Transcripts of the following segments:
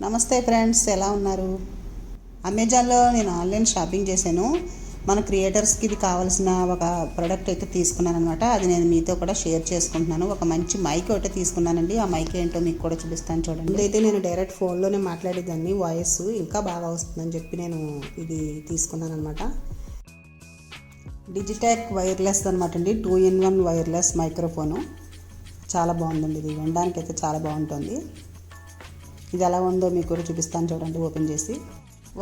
నమస్తే ఫ్రెండ్స్, ఎలా ఉన్నారు? అమెజాన్లో నేను ఆన్లైన్ షాపింగ్ చేశాను. మన క్రియేటర్స్కి ఇది కావాల్సిన ఒక ప్రోడక్ట్ అయితే తీసుకున్నాను అనమాట. అది నేను మీతో కూడా షేర్ చేసుకుంటున్నాను. ఒక మంచి మైక్ ఒకటి తీసుకున్నానండి. ఆ మైక్ ఏంటో మీకు కూడా చూపిస్తాను చూడండి. ఇదైతే నేను డైరెక్ట్ ఫోన్లోనే మాట్లాడేదాన్ని, వాయిస్ ఇంకా బాగా వస్తుందని చెప్పి నేను ఇది తీసుకున్నాను అనమాట. డిజిటెక్ వైర్లెస్ అనమాట అండి. 2-in-1 wireless microphone. చాలా బాగుందండి. ఇది వినడానికి అయితే చాలా బాగుంటుంది. ఇది ఎలా ఉందో మీకు కూడా చూపిస్తాను చూడండి ఓపెన్ చేసి.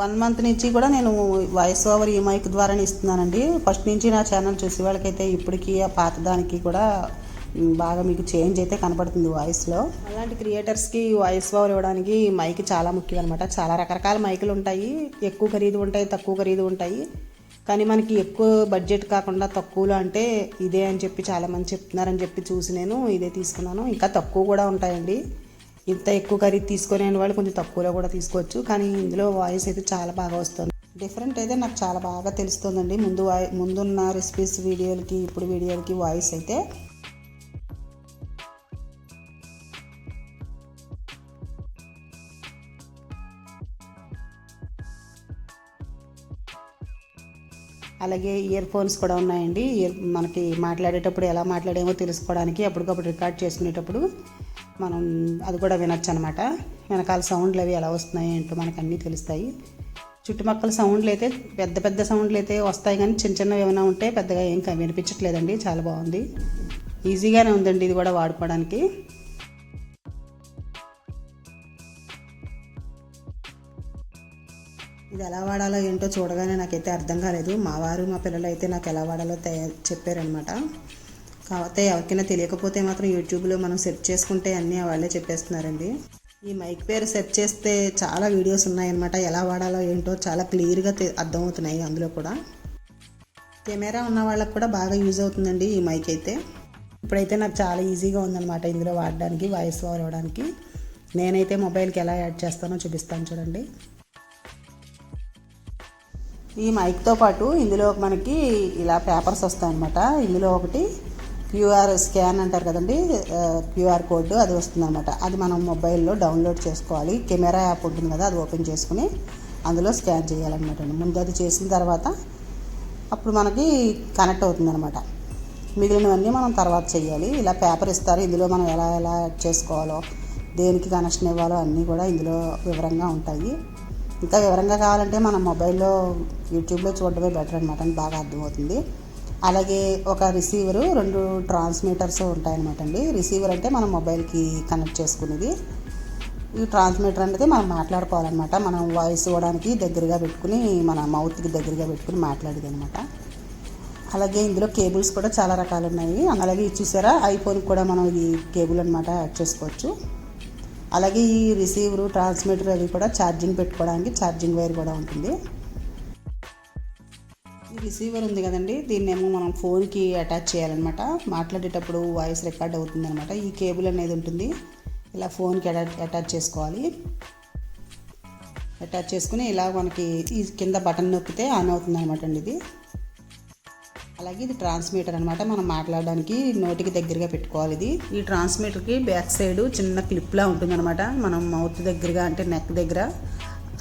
1 month నుంచి కూడా నేను వాయిస్ ఓవర్ ఈ మైక్ ద్వారానే ఇస్తున్నానండి. ఫస్ట్ నుంచి నా ఛానల్ చూసే వాళ్ళకైతే ఇప్పటికీ ఆ పాత దానికి కూడా బాగా మీకు చేంజ్ అయితే కనపడుతుంది వాయిస్లో. అలాంటి క్రియేటర్స్కి వాయిస్ ఓవర్ ఇవ్వడానికి మైక్ చాలా ముఖ్యం అనమాట. చాలా రకరకాల మైకులు ఉంటాయి. ఎక్కువ ఖరీదు ఉంటాయి, తక్కువ ఖరీదు ఉంటాయి. కానీ మనకి ఎక్కువ బడ్జెట్ కాకుండా తక్కువలో అంటే ఇదే అని చెప్పి చాలామంది చెప్తున్నారని చెప్పి చూసి నేను ఇదే తీసుకున్నాను. ఇంకా తక్కువ కూడా ఉంటాయండి. ఇంత ఎక్కువ ఖరీదు తీసుకునే వాళ్ళు కొంచెం తక్కువలో కూడా తీసుకోవచ్చు. కానీ ఇందులో వాయిస్ అయితే చాలా బాగా వస్తుంది. డిఫరెంట్ అయితే నాకు చాలా బాగా తెలుస్తుందండి. ముందున్న రెసిపీస్ వీడియోలకి ఇప్పుడు వీడియోలకి వాయిస్ అయితే. అలాగే ఇయర్ ఫోన్స్ కూడా ఉన్నాయండి. మనకి మాట్లాడేటప్పుడు ఎలా మాట్లాడేమో తెలుసుకోవడానికి అప్పటికప్పుడు రికార్డ్ చేసుకునేటప్పుడు మనం అది కూడా వినొచ్చు అనమాట. వెనకాల సౌండ్లు అవి ఎలా వస్తున్నాయి ఏంటో మనకు అన్నీ తెలుస్తాయి. చుట్టుపక్కల సౌండ్లు అయితే పెద్ద పెద్ద సౌండ్లు అయితే వస్తాయి, కానీ చిన్న చిన్నవి ఏమైనా ఉంటే పెద్దగా ఏం వినిపించట్లేదండి. చాలా బాగుంది, ఈజీగానే ఉందండి ఇది కూడా వాడుకోవడానికి. ఇది ఎలా వాడాలో ఏంటో చూడగానే నాకైతే అర్థం కాలేదు. మా వారు మా పిల్లలు అయితే నాకు ఎలా వాడాలో చెప్పారనమాట. కాకపోతే ఎవరికైనా తెలియకపోతే మాత్రం యూట్యూబ్లో మనం సెర్చ్ చేసుకుంటే అన్నీ వాళ్ళే చెప్పేస్తున్నారండి. ఈ మైక్ పేరు సెర్చ్ చేస్తే చాలా వీడియోస్ ఉన్నాయన్నమాట. ఎలా వాడాలో ఏంటో చాలా క్లియర్గా అర్థమవుతున్నాయి. అందులో కూడా కెమెరా ఉన్న వాళ్ళకి కూడా బాగా యూజ్ అవుతుందండి ఈ మైక్ అయితే. ఇప్పుడైతే నాకు చాలా ఈజీగా ఉందన్నమాట ఇందులో వాడడానికి, వాయిస్ ఓవర్ ఇవ్వడానికి. నేనైతే మొబైల్కి ఎలా యాడ్ చేస్తానో చూపిస్తాను చూడండి. ఈ మైక్తో పాటు ఇందులో మనకి ఇలా పేపర్స్ వస్తాయన్నమాట. ఇందులో ఒకటి క్యూఆర్ స్కాన్ అంటారు కదండి, క్యూఆర్ కోడ్ అది వస్తుందన్నమాట. అది మనం మొబైల్లో డౌన్లోడ్ చేసుకోవాలి. కెమెరా యాప్ ఉంటుంది కదా, అది ఓపెన్ చేసుకుని అందులో స్కాన్ చేయాలన్నమాట. ముందు అది చేసిన తర్వాత అప్పుడు మనకి కనెక్ట్ అవుతుందన్నమాట. మిగిలినవన్నీ మనం తర్వాత చేయాలి. ఇలా పేపర్ ఇస్తారు, ఇందులో మనం ఎలా యాడ్ చేసుకోవాలో, దేనికి కనెక్షన్ ఇవ్వాలో అన్నీ కూడా ఇందులో వివరంగా ఉంటాయి. ఇంకా వివరంగా కావాలంటే మనం మొబైల్లో యూట్యూబ్లో చూడడమే బెటర్ అనమాట, బాగా అర్థమవుతుంది. అలాగే ఒక రిసీవరు, 2 ట్రాన్స్మిటర్స్ ఉంటాయన్నమాట అండి. రిసీవర్ అంటే మనం మొబైల్కి కనెక్ట్ చేసుకునేది. ఈ ట్రాన్స్మిటర్ అనేది మనం మాట్లాడుకోవాలన్నమాట. మనం వాయిస్ ఇవ్వడానికి దగ్గరగా పెట్టుకుని, మన మౌత్కి దగ్గరగా పెట్టుకుని మాట్లాడేది అనమాట. అలాగే ఇందులో కేబుల్స్ కూడా చాలా రకాలు ఉన్నాయి. అలాగే ఇది చూసారా, ఐఫోన్కి కూడా మనం ఈ కేబుల్ అనమాట యాడ్ చేసుకోవచ్చు. అలాగే ఈ రిసీవరు, ట్రాన్స్మిటర్ అవి కూడా ఛార్జింగ్ పెట్టుకోవడానికి ఛార్జింగ్ వైర్ కూడా ఉంటుంది. ఈ రిసీవర్ ఉంది కదండి, దీన్నేమో మనం ఫోన్కి అటాచ్ చేయాలన్నమాట. మాట్లాడేటప్పుడు వాయిస్ రికార్డ్ అవుతుంది అనమాట. ఈ కేబుల్ అనేది ఉంటుంది, ఇలా ఫోన్కి అటాచ్ చేసుకోవాలి. అటాచ్ చేసుకుని ఇలా మనకి ఈ కింద బటన్ నొక్కితే ఆన్ అవుతుంది అనమాట అండి ఇది. అలాగే ఇది ట్రాన్స్మిటర్ అనమాట. మనం మాట్లాడడానికి నోటికి దగ్గరగా పెట్టుకోవాలి ఇది. ఈ ట్రాన్స్మిటర్కి బ్యాక్ సైడ్ చిన్న క్లిప్లా ఉంటుందన్నమాట. మనం మౌత్ దగ్గరగా అంటే నెక్ దగ్గర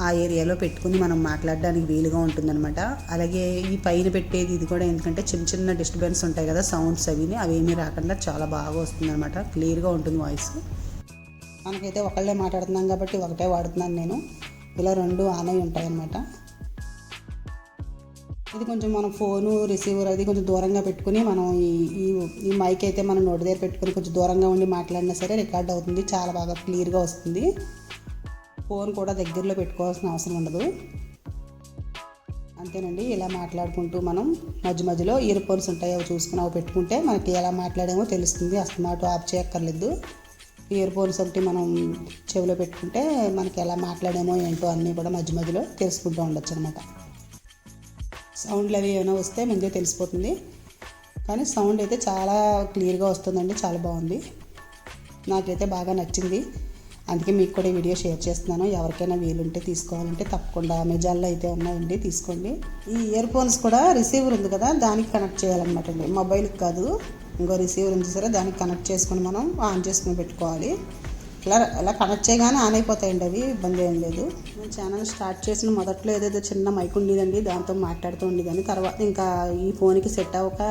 ఆ ఏరియాలో పెట్టుకుని మనం మాట్లాడడానికి వీలుగా ఉంటుందన్నమాట. అలాగే ఈ పైన పెట్టేది ఇది కూడా ఎందుకంటే చిన్న చిన్న డిస్టర్బెన్స్ ఉంటాయి కదా, సౌండ్స్ అవేమీ రాకుండా చాలా బాగా వస్తుందన్నమాట. క్లియర్గా ఉంటుంది వాయిస్. మనకైతే ఒకళ్ళే మాట్లాడుతున్నాం కాబట్టి ఒకటే వాడుతున్నాను నేను. ఇలా 2 ఆన్ అయి ఉంటాయి అన్నమాట. ఇది కొంచెం మనం ఫోను, రిసీవర్ అది కొంచెం దూరంగా పెట్టుకుని మనం ఈ మైక్ అయితే మనం నోటి దగ్గర పెట్టుకుని కొంచెం దూరంగా ఉండి మాట్లాడినా సరే రికార్డ్ అవుతుంది, చాలా బాగా క్లియర్గా వస్తుంది. ఫోన్ కూడా దగ్గరలో పెట్టుకోవాల్సిన అవసరం ఉండదు. అంతేనండి. ఇలా మాట్లాడుకుంటూ మనం మధ్య మధ్యలో ఇయర్ ఫోన్స్ ఉంటాయి, అవి చూసుకుని అవి పెట్టుకుంటే మనకి ఎలా మాట్లాడేమో తెలుస్తుంది. అస్తమాటు ఆఫ్ చేయక్కర్లేదు. ఇయర్ ఫోన్స్ ఒకటి మనం చెవిలో పెట్టుకుంటే మనకి ఎలా మాట్లాడేమో ఏంటో అన్నీ కూడా మధ్య మధ్యలో తెలుసుకుంటూ ఉండొచ్చు అనమాట. సౌండ్లు అవి ఏమైనా వస్తే ముందే తెలిసిపోతుంది. కానీ సౌండ్ అయితే చాలా క్లియర్గా వస్తుందండి, చాలా బాగుంది. నాకైతే బాగా నచ్చింది, అందుకే మీకు కూడా ఈ వీడియో షేర్ చేస్తున్నాను. ఎవరికైనా వీలుంటే తీసుకోవాలంటే తప్పకుండా అమెజాన్లో అయితే ఉన్నాయండి, తీసుకోండి. ఈ ఇయర్ ఫోన్స్ కూడా రిసీవర్ ఉంది కదా, దానికి కనెక్ట్ చేయాలన్నమాట అండి, మొబైల్కి కాదు. ఇంకో రిసీవర్ ఉంది సరే, దానికి కనెక్ట్ చేసుకుని మనం ఆన్ చేసుకుని పెట్టుకోవాలి. ఇలా కనెక్ట్ చేయగానే ఆన్ అయిపోతాయండి అవి, ఇబ్బంది ఏం లేదు. నేను ఛానల్ స్టార్ట్ చేసిన మొదట్లో ఏదైతే చిన్న మైక్ ఉండేదండి, దాంతో మాట్లాడుతూ ఉండేదాన్ని. తర్వాత ఇంకా ఈ ఫోన్కి సెట్ అవ్వక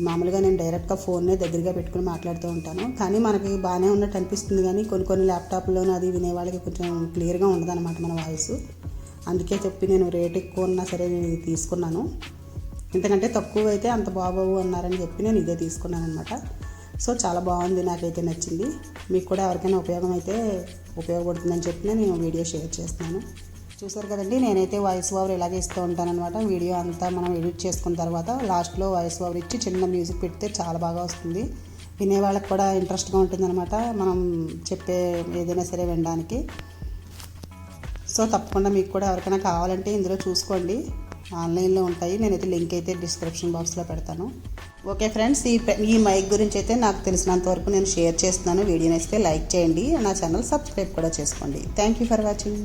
మామూలుగా నేను డైరెక్ట్గా ఫోన్నే దగ్గరగా పెట్టుకుని మాట్లాడుతూ ఉంటాను. కానీ మనకి బాగానే ఉన్నట్టు అనిపిస్తుంది, కానీ కొన్ని ల్యాప్టాప్లోనూ అది వినేవాళ్ళకి కొంచెం క్లియర్గా ఉండదన్నమాట మన వాయిస్. అందుకే చెప్పి నేను రేట్ ఎక్కువ ఉన్నా సరే నేను ఇది తీసుకున్నాను. ఇంతకంటే తక్కువ అయితే అంత బాగోవు అన్నారని చెప్పి నేను ఇదే తీసుకున్నాను అనమాట. సో చాలా బాగుంది, నాకైతే నచ్చింది. మీకు కూడా ఎవరికైనా ఉపయోగపడుతుందని చెప్పి నేను వీడియో షేర్ చేస్తున్నాను. చూసారు కదండి, నేనైతే వాయిస్ ఓవర్ ఇలాగే ఇస్తూ ఉంటానన్నమాట. వీడియో అంతా మనం ఎడిట్ చేసుకున్న తర్వాత లాస్ట్లో వాయిస్ ఓవర్ ఇచ్చి చిన్న మ్యూజిక్ పెడితే చాలా బాగా వస్తుంది. వినేవాళ్ళకి కూడా ఇంట్రెస్ట్గా ఉంటుందన్నమాట, మనం చెప్పే ఏదైనా సరే వినడానికి. సో తప్పకుండా మీకు కూడా ఎవరికైనా కావాలంటే ఇందులో చూసుకోండి, ఆన్లైన్లో ఉంటాయి. నేనైతే లింక్ అయితే డిస్క్రిప్షన్ బాక్స్లో పెడతాను. ఓకే ఫ్రెండ్స్, ఈ మైక్ గురించి అయితే నాకు తెలిసినంత వరకు నేను షేర్ చేస్తున్నాను. వీడియోని అయితే లైక్ చేయండి, నా ఛానల్ సబ్స్క్రైబ్ కూడా చేసుకోండి. Thank you for watching.